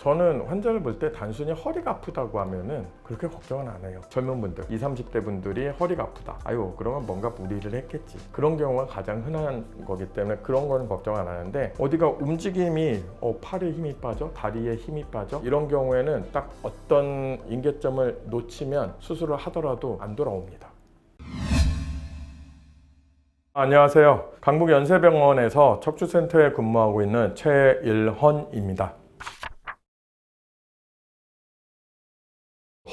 저는 환자를 볼 때 단순히 허리가 아프다고 하면은 그렇게 걱정은 안 해요. 젊은 분들, 20, 30대 분들이 허리가 아프다. 아유, 그러면 뭔가 무리를 했겠지. 그런 경우가 가장 흔한 거기 때문에 그런 거는 걱정 안 하는데, 어디가 움직임이 팔에 힘이 빠져, 다리에 힘이 빠져, 이런 경우에는 딱 어떤 인계점을 놓치면 수술을 하더라도 안 돌아옵니다. 안녕하세요. 강북연세병원에서 척추센터에 근무하고 있는 최일헌입니다.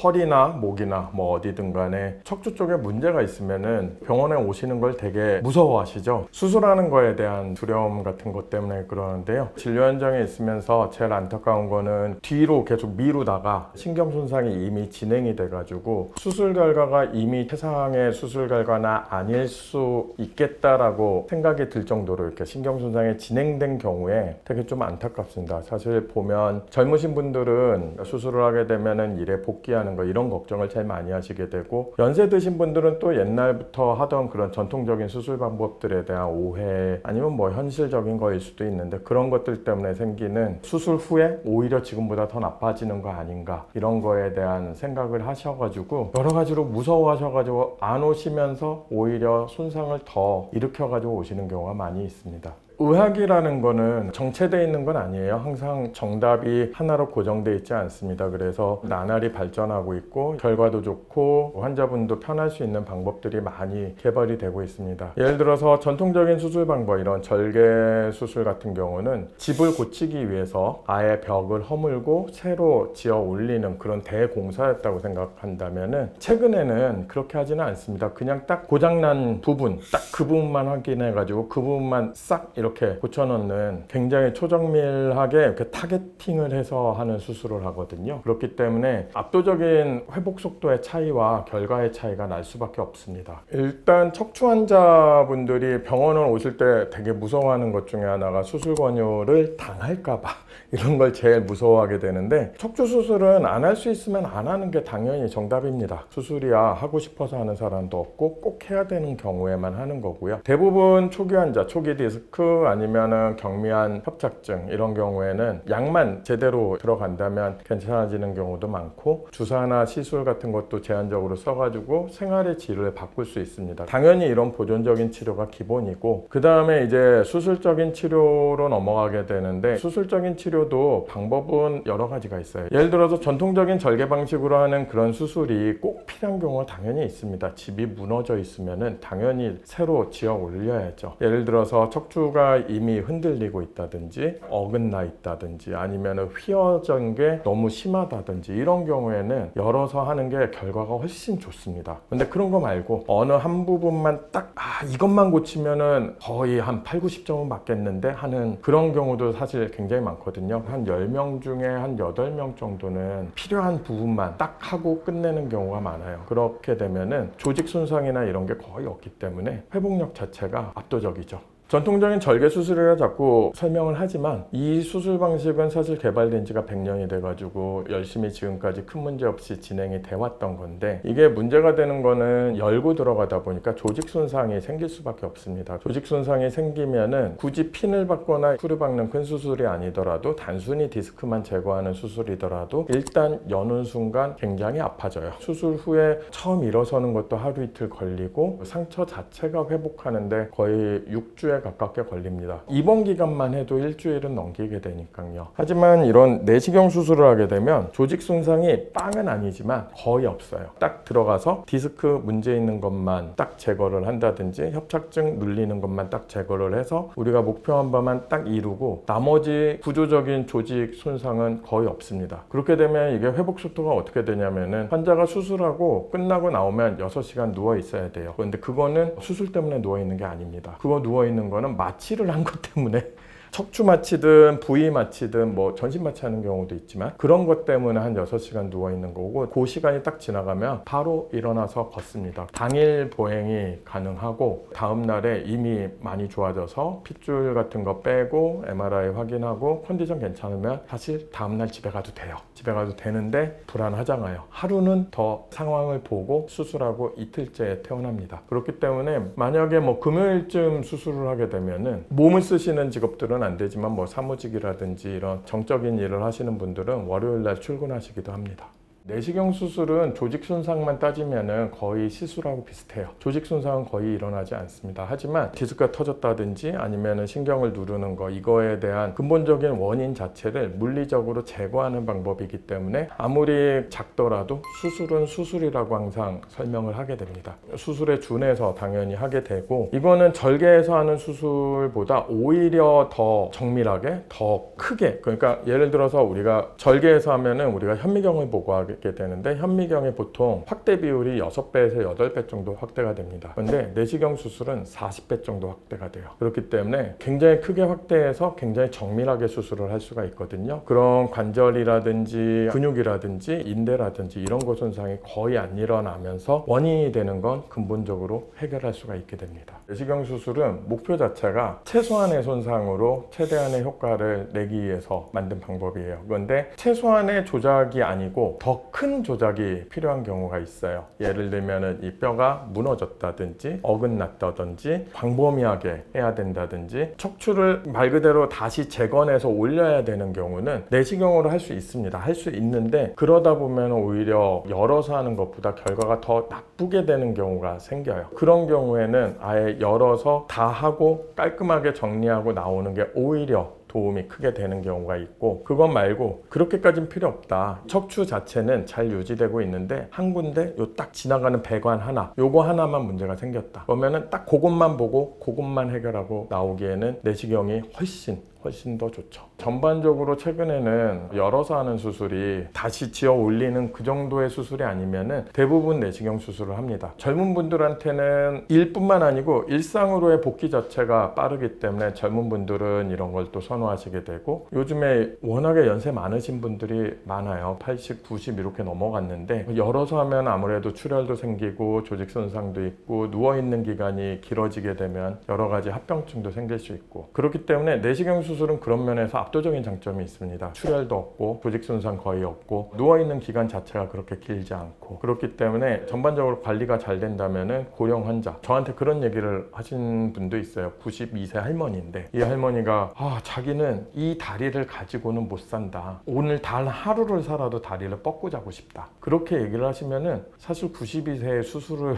허리나 목이나 뭐 어디든 간에 척추 쪽에 문제가 있으면은 병원에 오시는 걸 되게 무서워하시죠. 수술하는 거에 대한 두려움 같은 것 때문에 그러는데요. 진료 현장에 있으면서 제일 안타까운 거는 뒤로 계속 미루다가 신경 손상이 이미 진행이 돼가지고 수술 결과가 이미 최상의 수술 결과나 아닐 수 있겠다라고 생각이 들 정도로 이렇게 신경 손상이 진행된 경우에 되게 좀 안타깝습니다. 사실 보면 젊으신 분들은 수술을 하게 되면은 일에 복귀하는 거 이런 걱정을 제일 많이 하시게 되고, 연세 드신 분들은 또 옛날부터 하던 그런 전통적인 수술 방법들에 대한 오해, 아니면 뭐 현실적인 거일 수도 있는데 그런 것들 때문에 생기는 수술 후에 오히려 지금보다 더 나빠지는 거 아닌가, 이런 거에 대한 생각을 하셔가지고 여러 가지로 무서워하셔가지고 안 오시면서 오히려 손상을 더 일으켜가지고 오시는 경우가 많이 있습니다. 의학이라는 거는 정체되어 있는 건 아니에요. 항상 정답이 하나로 고정되어 있지 않습니다. 그래서 나날이 발전하고 있고 결과도 좋고 환자분도 편할 수 있는 방법들이 많이 개발이 되고 있습니다. 예를 들어서 전통적인 수술 방법, 이런 절개 수술 같은 경우는 집을 고치기 위해서 아예 벽을 허물고 새로 지어 올리는 그런 대공사였다고 생각한다면은, 최근에는 그렇게 하지는 않습니다. 그냥 딱 고장난 부분, 딱 그 부분만 확인해 가지고 그 부분만 싹 이렇게 고쳐놓는, 굉장히 초정밀하게 이렇게 타겟팅을 해서 하는 수술을 하거든요. 그렇기 때문에 압도적인 회복 속도의 차이와 결과의 차이가 날 수밖에 없습니다. 일단 척추 환자분들이 병원을 오실 때 되게 무서워하는 것 중에 하나가 수술 권유를 당할까 봐 이런 걸 제일 무서워하게 되는데, 척추 수술은 안 할 수 있으면 안 하는 게 당연히 정답입니다. 수술이야 하고 싶어서 하는 사람도 없고 꼭 해야 되는 경우에만 하는 거고요. 대부분 초기 환자, 초기 디스크 아니면은 경미한 협착증 이런 경우에는 약만 제대로 들어간다면 괜찮아지는 경우도 많고, 주사나 시술 같은 것도 제한적으로 써가지고 생활의 질을 바꿀 수 있습니다. 당연히 이런 보존적인 치료가 기본이고, 그 다음에 이제 수술적인 치료로 넘어가게 되는데, 수술적인 치료도 방법은 여러 가지가 있어요. 예를 들어서 전통적인 절개 방식으로 하는 그런 수술이 꼭 필요한 경우가 당연히 있습니다. 집이 무너져 있으면은 당연히 새로 지어 올려야죠. 예를 들어서 척추가 이미 흔들리고 있다든지 어긋나 있다든지 아니면 휘어진 게 너무 심하다든지 이런 경우에는 열어서 하는 게 결과가 훨씬 좋습니다. 근데 그런 거 말고 어느 한 부분만 딱 이것만 고치면은 거의 한 8, 90점은 맞겠는데 하는 그런 경우도 사실 굉장히 많거든요. 한 10명 중에 한 8명 정도는 필요한 부분만 딱 하고 끝내는 경우가 많아요. 그렇게 되면은 조직 손상이나 이런 게 거의 없기 때문에 회복력 자체가 압도적이죠. 전통적인 절개 수술이라 자꾸 설명을 하지만, 이 수술 방식은 사실 개발된 지가 100년이 돼가지고 열심히 지금까지 큰 문제 없이 진행이 돼 왔던 건데, 이게 문제가 되는 거는 열고 들어가다 보니까 조직 손상이 생길 수밖에 없습니다. 조직 손상이 생기면은 굳이 핀을 박거나 풀을 박는 큰 수술이 아니더라도, 단순히 디스크만 제거하는 수술이더라도 일단 여는 순간 굉장히 아파져요. 수술 후에 처음 일어서는 것도 하루 이틀 걸리고 상처 자체가 회복하는데 거의 6주에 가깝게 걸립니다. 입원 기간만 해도 일주일은 넘기게 되니까요. 하지만 이런 내시경 수술을 하게 되면 조직 손상이 빵은 아니지만 거의 없어요. 딱 들어가서 디스크 문제 있는 것만 딱 제거를 한다든지 협착증 눌리는 것만 딱 제거를 해서 우리가 목표한 바만 딱 이루고, 나머지 구조적인 조직 손상은 거의 없습니다. 그렇게 되면 이게 회복 속도가 어떻게 되냐면은, 환자가 수술하고 끝나고 나오면 6시간 누워 있어야 돼요. 그런데 그거는 수술 때문에 누워 있는 게 아닙니다. 그거 누워 있는 거는 마취를 한 것 때문에, 척추 마취든 부위 마취든 뭐 전신 마취하는 경우도 있지만 그런 것 때문에 한 6시간 누워있는 거고, 그 시간이 딱 지나가면 바로 일어나서 걷습니다. 당일 보행이 가능하고 다음 날에 이미 많이 좋아져서 핏줄 같은 거 빼고 MRI 확인하고 컨디션 괜찮으면 사실 다음 날 집에 가도 돼요. 집에 가도 되는데 불안하잖아요. 하루는 더 상황을 보고 수술하고 이틀째에 퇴원합니다. 그렇기 때문에 만약에 뭐 금요일쯤 수술을 하게 되면은 몸을 쓰시는 직업들은 일은 안 되지만 뭐 사무직이라든지 이런 정적인 일을 하시는 분들은 월요일 날 출근하시기도 합니다. 내시경 수술은 조직 손상만 따지면은 거의 시술하고 비슷해요. 조직 손상은 거의 일어나지 않습니다. 하지만 디스크가 터졌다든지 아니면은 신경을 누르는 거, 이거에 대한 근본적인 원인 자체를 물리적으로 제거하는 방법이기 때문에 아무리 작더라도 수술은 수술이라고 항상 설명을 하게 됩니다. 수술에 준해서 당연히 하게 되고, 이거는 절개해서 하는 수술보다 오히려 더 정밀하게, 더 크게, 그러니까 예를 들어서 우리가 절개해서 하면은 우리가 현미경을 보고 하게 되는데, 현미경의 보통 확대 비율이 6배에서 8배 정도 확대가 됩니다. 그런데 내시경 수술은 40배 정도 확대가 돼요. 그렇기 때문에 굉장히 크게 확대해서 굉장히 정밀하게 수술을 할 수가 있거든요. 그런 관절이라든지 근육이라든지 인대라든지 이런 거 손상이 거의 안 일어나면서 원인이 되는 건 근본적으로 해결할 수가 있게 됩니다. 내시경 수술은 목표 자체가 최소한의 손상으로 최대한의 효과를 내기 위해서 만든 방법이에요. 그런데 최소한의 조작이 아니고 더 큰 조작이 필요한 경우가 있어요. 예를 들면 이 뼈가 무너졌다든지 어긋났다든지 광범위하게 해야 된다든지 척추를 말 그대로 다시 재건해서 올려야 되는 경우는 내시경으로 할 수 있습니다. 할 수 있는데, 그러다 보면 오히려 열어서 하는 것보다 결과가 더 나쁘게 되는 경우가 생겨요. 그런 경우에는 아예 열어서 다 하고 깔끔하게 정리하고 나오는 게 오히려 도움이 크게 되는 경우가 있고, 그것 말고 그렇게까지는 필요 없다, 척추 자체는 잘 유지되고 있는데 한 군데 요 딱 지나가는 배관 하나, 요거 하나만 문제가 생겼다, 그러면은 딱 그것만 보고 그것만 해결하고 나오기에는 내시경이 훨씬 더 좋죠. 전반적으로 최근에는 열어서 하는 수술이 다시 지어 올리는 그 정도의 수술이 아니면은 대부분 내시경 수술을 합니다. 젊은 분들한테는 일뿐만 아니고 일상으로의 복귀 자체가 빠르기 때문에 젊은 분들은 이런 걸 또 선호하시게 되고, 요즘에 워낙에 연세 많으신 분들이 많아요. 80, 90 이렇게 넘어갔는데, 열어서 하면 아무래도 출혈도 생기고 조직 손상도 있고 누워있는 기간이 길어지게 되면 여러 가지 합병증도 생길 수 있고, 그렇기 때문에 내시경 수술은 그런 면에서 압도적인 장점이 있습니다. 출혈도 없고 조직 손상 거의 없고 누워있는 기간 자체가 그렇게 길지 않고, 그렇기 때문에 전반적으로 관리가 잘 된다면은 고령 환자, 저한테 그런 얘기를 하신 분도 있어요. 92세 할머니인데 이 할머니가 자기는 이 다리를 가지고는 못 산다, 오늘 단 하루를 살아도 다리를 뻗고 자고 싶다, 그렇게 얘기를 하시면은 사실 92세의 수술을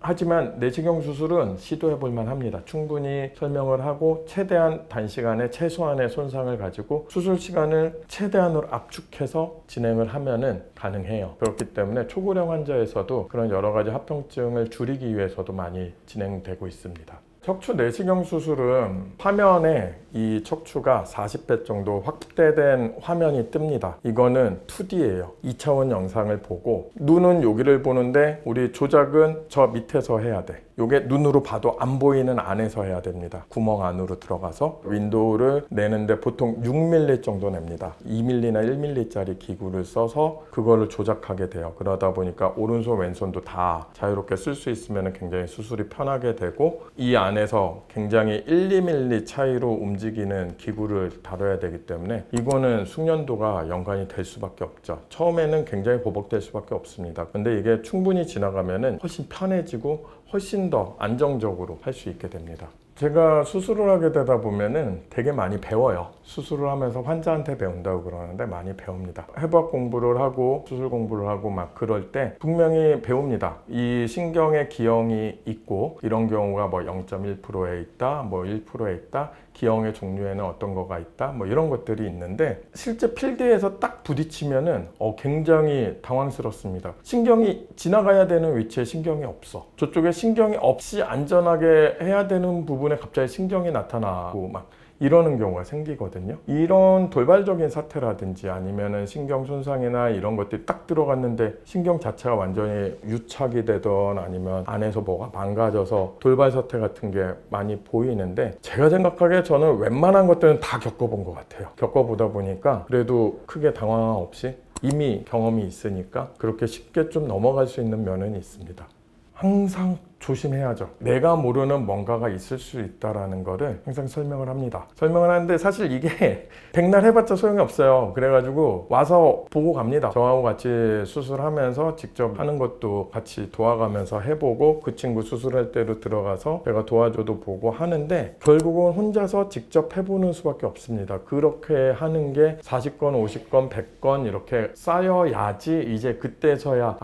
하지만 내시경 수술은 시도해 볼만 합니다. 충분히 설명을 하고 최대한 단시간에 최소한의 손상을 가지고 수술 시간을 최대한으로 압축해서 진행을 하면은 가능해요. 그렇기 때문에 초고령 환자에서도 그런 여러 가지 합병증을 줄이기 위해서도 많이 진행되고 있습니다. 척추 내시경 수술은 화면에 이 척추가 40배 정도 확대된 화면이 뜹니다. 이거는 2D예요. 2차원 영상을 보고, 눈은 여기를 보는데 우리 조작은 저 밑에서 해야 돼. 이게 눈으로 봐도 안 보이는 안에서 해야 됩니다. 구멍 안으로 들어가서 윈도우를 내는데 보통 6mm 정도 냅니다. 2mm나 1mm짜리 기구를 써서 그거를 조작하게 돼요. 그러다 보니까 오른손 왼손도 다 자유롭게 쓸 수 있으면 굉장히 수술이 편하게 되고, 이 안에서 굉장히 1, 2mm 차이로 움직이는 기구를 다뤄야 되기 때문에 이거는 숙련도가 연관이 될 수밖에 없죠. 처음에는 굉장히 버벅될 수밖에 없습니다. 근데 이게 충분히 지나가면은 훨씬 편해지고 훨씬 더 안정적으로 할 수 있게 됩니다. 제가 수술을 하게 되다 보면은 되게 많이 배워요. 수술을 하면서 환자한테 배운다고 그러는데 많이 배웁니다. 해부학 공부를 하고 수술 공부를 하고 막 그럴 때 분명히 배웁니다. 이 신경의 기형이 있고 이런 경우가 뭐 0.1%에 있다, 뭐 1%에 있다, 기형의 종류에는 어떤 거가 있다, 뭐 이런 것들이 있는데 실제 필드에서 딱 부딪히면은 굉장히 당황스럽습니다. 신경이 지나가야 되는 위치에 신경이 없어. 저쪽에 신경이 없이 안전하게 해야 되는 부분에 갑자기 신경이 나타나고 막 이러는 경우가 생기거든요. 이런 돌발적인 사태라든지 아니면은 신경 손상이나 이런 것들이 딱 들어갔는데 신경 자체가 완전히 유착이 되던 아니면 안에서 뭐가 망가져서 돌발 사태 같은 게 많이 보이는데, 제가 생각하기에 저는 웬만한 것들은 다 겪어본 것 같아요. 겪어보다 보니까 그래도 크게 당황 없이 이미 경험이 있으니까 그렇게 쉽게 좀 넘어갈 수 있는 면은 있습니다. 항상 조심해야죠. 내가 모르는 뭔가가 있을 수 있다라는 거를 항상 설명을 합니다. 설명을 하는데 사실 이게 백날 해봤자 소용이 없어요. 그래가지고 와서 보고 갑니다. 저하고 같이 수술하면서 직접 하는 것도 같이 도와가면서 해보고 그 친구 수술할 때로 들어가서 제가 도와줘도 보고 하는데 결국은 혼자서 직접 해보는 수밖에 없습니다. 그렇게 하는 게 40건, 50건, 100건 이렇게 쌓여야지 이제 그때서야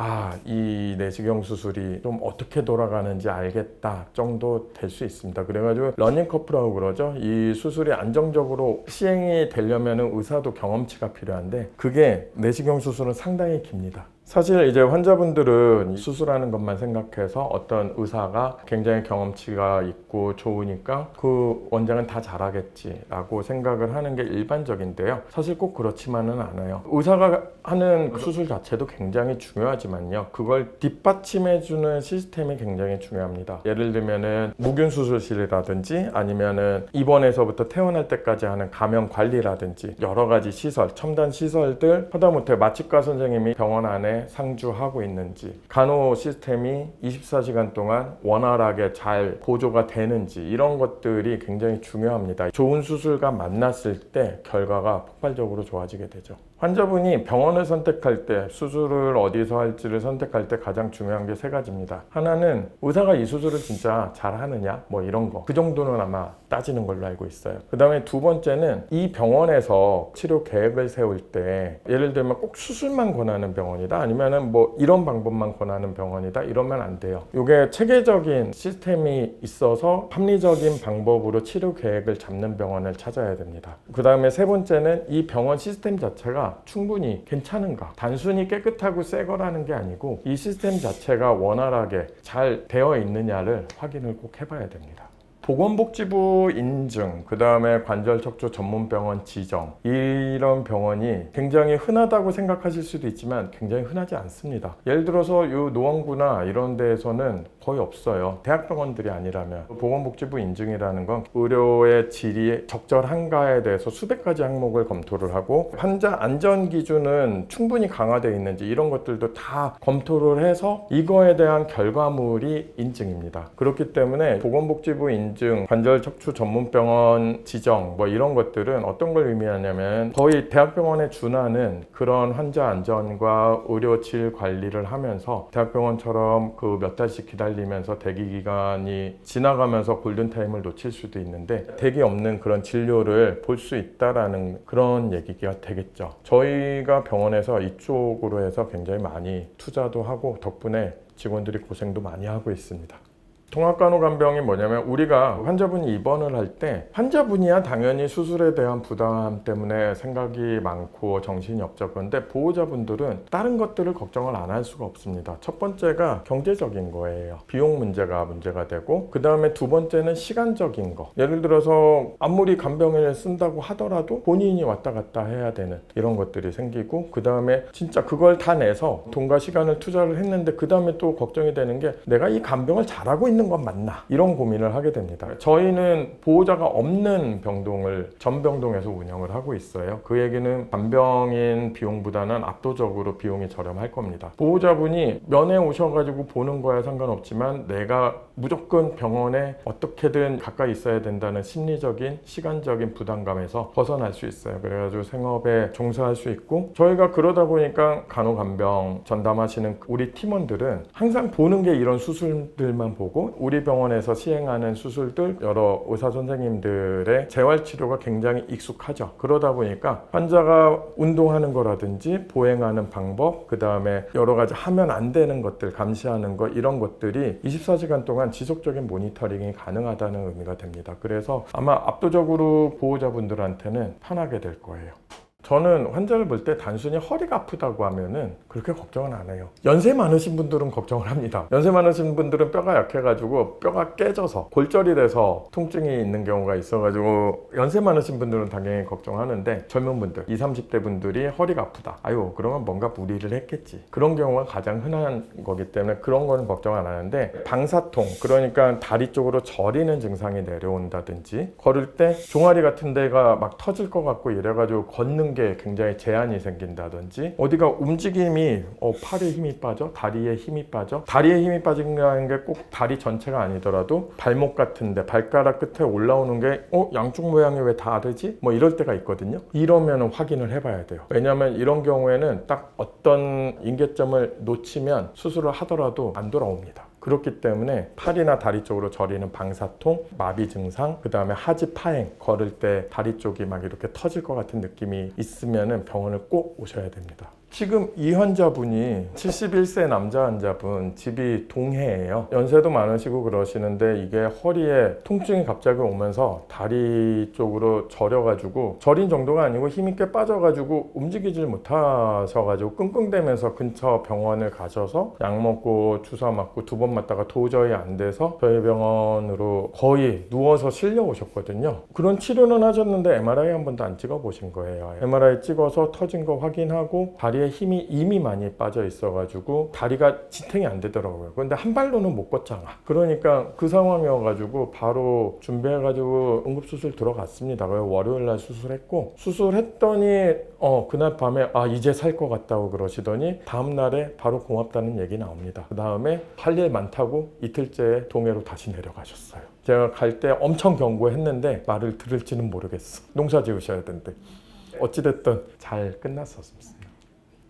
이 내시경 수술이 좀 어떻게 돌아가는지 알겠다 정도 될 수 있습니다. 그래가지고 러닝 커프라고 그러죠. 이 수술이 안정적으로 시행이 되려면 의사도 경험치가 필요한데 그게 내시경 수술은 상당히 깁니다. 사실 이제 환자분들은 수술하는 것만 생각해서 어떤 의사가 굉장히 경험치가 있고 좋으니까 그 원장은 다 잘하겠지라고 생각을 하는 게 일반적인데요. 사실 꼭 그렇지만은 않아요. 의사가 하는 수술 자체도 굉장히 중요하지만요. 그걸 뒷받침해주는 시스템이 굉장히 중요합니다. 예를 들면은 무균 수술실이라든지 아니면은 입원에서부터 퇴원할 때까지 하는 감염 관리라든지 여러 가지 시설, 첨단 시설들 하다못해 마취과 선생님이 병원 안에 상주하고 있는지 간호 시스템이 24시간 동안 원활하게 잘 보조가 되는지 이런 것들이 굉장히 중요합니다. 좋은 수술과 만났을 때 결과가 폭발적으로 좋아지게 되죠. 환자분이 병원을 선택할 때 수술을 어디서 할지를 선택할 때 가장 중요한 게 세 가지입니다. 하나는 의사가 이 수술을 진짜 잘하느냐 뭐 이런 거 그 정도는 아마 따지는 걸로 알고 있어요. 그 다음에 두 번째는 이 병원에서 치료 계획을 세울 때 예를 들면 꼭 수술만 권하는 병원이다 아니면은 뭐 이런 방법만 권하는 병원이다 이러면 안 돼요. 이게 체계적인 시스템이 있어서 합리적인 방법으로 치료 계획을 잡는 병원을 찾아야 됩니다. 그 다음에 세 번째는 이 병원 시스템 자체가 충분히 괜찮은가, 단순히 깨끗하고 새 거라는 게 아니고 이 시스템 자체가 원활하게 잘 되어 있느냐를 확인을 꼭 해봐야 됩니다. 보건복지부 인증, 그 다음에 관절척추 전문병원 지정, 이런 병원이 굉장히 흔하다고 생각하실 수도 있지만 굉장히 흔하지 않습니다. 예를 들어서 이 노원구나 이런 데에서는 거의 없어요. 대학병원들이 아니라면. 보건복지부 인증이라는 건 의료의 질이 적절한가에 대해서 수백 가지 항목을 검토를 하고 환자 안전 기준은 충분히 강화되어 있는지 이런 것들도 다 검토를 해서 이거에 대한 결과물이 인증입니다. 그렇기 때문에 보건복지부 인증, 관절척추 전문병원 지정 뭐 이런 것들은 어떤 걸 의미하냐면 거의 대학병원에 준하는 그런 환자 안전과 의료 질 관리를 하면서 대학병원처럼 그 몇 달씩 기다리면서 대기 기간이 지나가면서 골든타임을 놓칠 수도 있는데 대기 없는 그런 진료를 볼 수 있다라는 그런 얘기가 되겠죠. 저희가 병원에서 이쪽으로 해서 굉장히 많이 투자도 하고 덕분에 직원들이 고생도 많이 하고 있습니다. 통합간호간병이 뭐냐면 우리가 환자분이 입원을 할 때 환자분이야 당연히 수술에 대한 부담 때문에 생각이 많고 정신이 없죠. 그런데 보호자분들은 다른 것들을 걱정을 안 할 수가 없습니다. 첫 번째가 경제적인 거예요. 비용 문제가 되고 그 다음에 두 번째는 시간적인 거. 예를 들어서 아무리 간병인을 쓴다고 하더라도 본인이 왔다 갔다 해야 되는 이런 것들이 생기고 그 다음에 진짜 그걸 다 내서 돈과 시간을 투자를 했는데 그 다음에 또 걱정이 되는 게 내가 이 간병을 잘하고 있는 건 맞나? 이런 고민을 하게 됩니다. 저희는 보호자가 없는 병동을 전병동에서 운영을 하고 있어요. 그 얘기는 간병인 비용보다는 압도적으로 비용이 저렴할 겁니다. 보호자분이 면회 오셔가지고 보는 거야 상관없지만 내가 무조건 병원에 어떻게든 가까이 있어야 된다는 심리적인 시간적인 부담감에서 벗어날 수 있어요. 그래가지고 생업에 종사할 수 있고 저희가 그러다 보니까 간호간병 전담하시는 우리 팀원들은 항상 보는 게 이런 수술들만 보고 우리 병원에서 시행하는 수술들 여러 의사 선생님들의 재활치료가 굉장히 익숙하죠. 그러다 보니까 환자가 운동하는 거라든지 보행하는 방법 그 다음에 여러 가지 하면 안 되는 것들 감시하는 거 이런 것들이 24시간 동안 지속적인 모니터링이 가능하다는 의미가 됩니다. 그래서 아마 압도적으로 보호자분들한테는 편하게 될 거예요. 저는 환자를 볼 때 단순히 허리가 아프다고 하면은 그렇게 걱정은 안 해요. 연세 많으신 분들은 걱정을 합니다. 연세 많으신 분들은 뼈가 약해가지고 뼈가 깨져서 골절이 돼서 통증이 있는 경우가 있어가지고 연세 많으신 분들은 당연히 걱정하는데 젊은 분들 20, 30대 분들이 허리가 아프다. 아유 그러면 뭔가 무리를 했겠지. 그런 경우가 가장 흔한 거기 때문에 그런 거는 걱정 안 하는데 방사통 그러니까 다리 쪽으로 저리는 증상이 내려온다든지 걸을 때 종아리 같은 데가 막 터질 것 같고 이래가지고 걷는 게 굉장히 제한이 생긴다든지 어디가 움직임이 팔에 힘이 빠져, 다리에 힘이 빠져. 다리에 힘이 빠진다는 게 꼭 다리 전체가 아니더라도 발목 같은데 발가락 끝에 올라오는 게 양쪽 모양이 왜 다르지? 뭐 이럴 때가 있거든요. 이러면 확인을 해봐야 돼요. 왜냐하면 이런 경우에는 딱 어떤 인계점을 놓치면 수술을 하더라도 안 돌아옵니다. 그렇기 때문에 팔이나 다리 쪽으로 저리는 방사통, 마비 증상, 그 다음에 하지 파행, 걸을 때 다리 쪽이 막 이렇게 터질 것 같은 느낌이 있으면 병원을 꼭 오셔야 됩니다. 지금 이 환자분이 71세 남자 환자분, 집이 동해예요. 연세도 많으시고 그러시는데 이게 허리에 통증이 갑자기 오면서 다리 쪽으로 저려가지고 저린 정도가 아니고 힘이 꽤 빠져가지고 움직이질 못하셔가지고 끙끙대면서 근처 병원을 가셔서 약 먹고 주사 맞고 2번 맞다가 도저히 안 돼서 저희 병원으로 거의 누워서 실려 오셨거든요. 그런 치료는 하셨는데 MRI 한 번도 안 찍어 보신 거예요. MRI 찍어서 터진 거 확인하고 다리에 힘이 이미 많이 빠져 있어가지고 다리가 지탱이 안 되더라고요. 근데 한 발로는 못 걷잖아. 그러니까 그 상황이어가지고 바로 준비해가지고 응급수술 들어갔습니다. 그래서 월요일날 수술했고 수술했더니 그날 밤에 이제 살 것 같다고 그러시더니 다음날에 바로 고맙다는 얘기 나옵니다. 그 다음에 할 일 많다고 이틀째 동해로 다시 내려가셨어요. 제가 갈 때 엄청 경고했는데 말을 들을지는 모르겠어. 농사 지으셔야 된대. 어찌됐든 잘 끝났었습니다.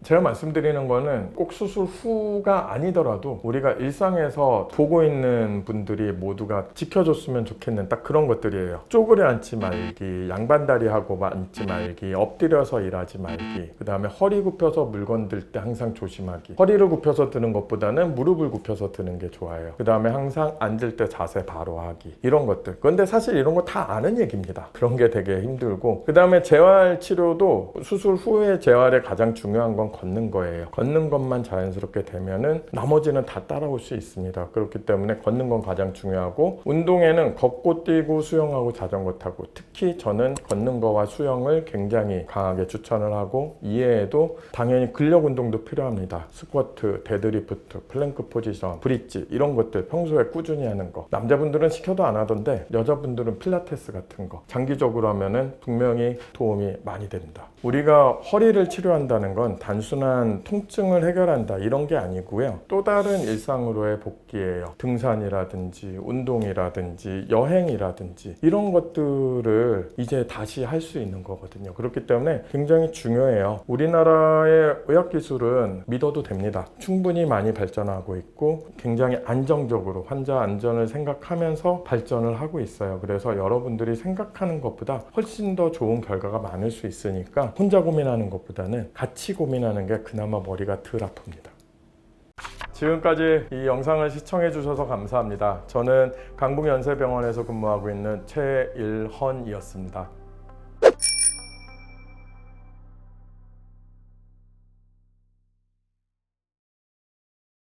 제가 말씀드리는 거는 꼭 수술 후가 아니더라도 우리가 일상에서 보고 있는 분들이 모두가 지켜줬으면 좋겠는 딱 그런 것들이에요. 쪼그려 앉지 말기, 양반다리 하고 앉지 말기, 엎드려서 일하지 말기, 그 다음에 허리 굽혀서 물건 들 때 항상 조심하기. 허리를 굽혀서 드는 것보다는 무릎을 굽혀서 드는 게 좋아요. 그 다음에 항상 앉을 때 자세 바로 하기. 이런 것들. 근데 사실 이런 거 다 아는 얘기입니다. 그런 게 되게 힘들고. 그 다음에 재활 치료도 수술 후에 재활에 가장 중요한 건 걷는 거예요. 걷는 것만 자연스럽게 되면은 나머지는 다 따라올 수 있습니다. 그렇기 때문에 걷는 건 가장 중요하고 운동에는 걷고 뛰고 수영하고 자전거 타고 특히 저는 걷는 거와 수영을 굉장히 강하게 추천을 하고 이외에도 당연히 근력 운동도 필요합니다. 스쿼트, 데드리프트, 플랭크 포지션, 브릿지 이런 것들 평소에 꾸준히 하는 거 남자분들은 시켜도 안 하던데 여자분들은 필라테스 같은 거 장기적으로 하면은 분명히 도움이 많이 됩니다. 우리가 허리를 치료한다는 건 단순한 통증을 해결한다 이런 게 아니고요. 또 다른 일상으로의 복귀예요. 등산이라든지 운동이라든지 여행이라든지 이런 것들을 이제 다시 할 수 있는 거거든요. 그렇기 때문에 굉장히 중요해요. 우리나라의 의학기술은 믿어도 됩니다. 충분히 많이 발전하고 있고 굉장히 안정적으로 환자 안전을 생각하면서 발전을 하고 있어요. 그래서 여러분들이 생각하는 것보다 훨씬 더 좋은 결과가 많을 수 있으니까 혼자 고민하는 것보다는 같이 고민하는 게 그나마 머리가 덜 아픕니다. 지금까지 이 영상을 시청해 주셔서 감사합니다. 저는 강북연세병원에서 근무하고 있는 최일헌이었습니다.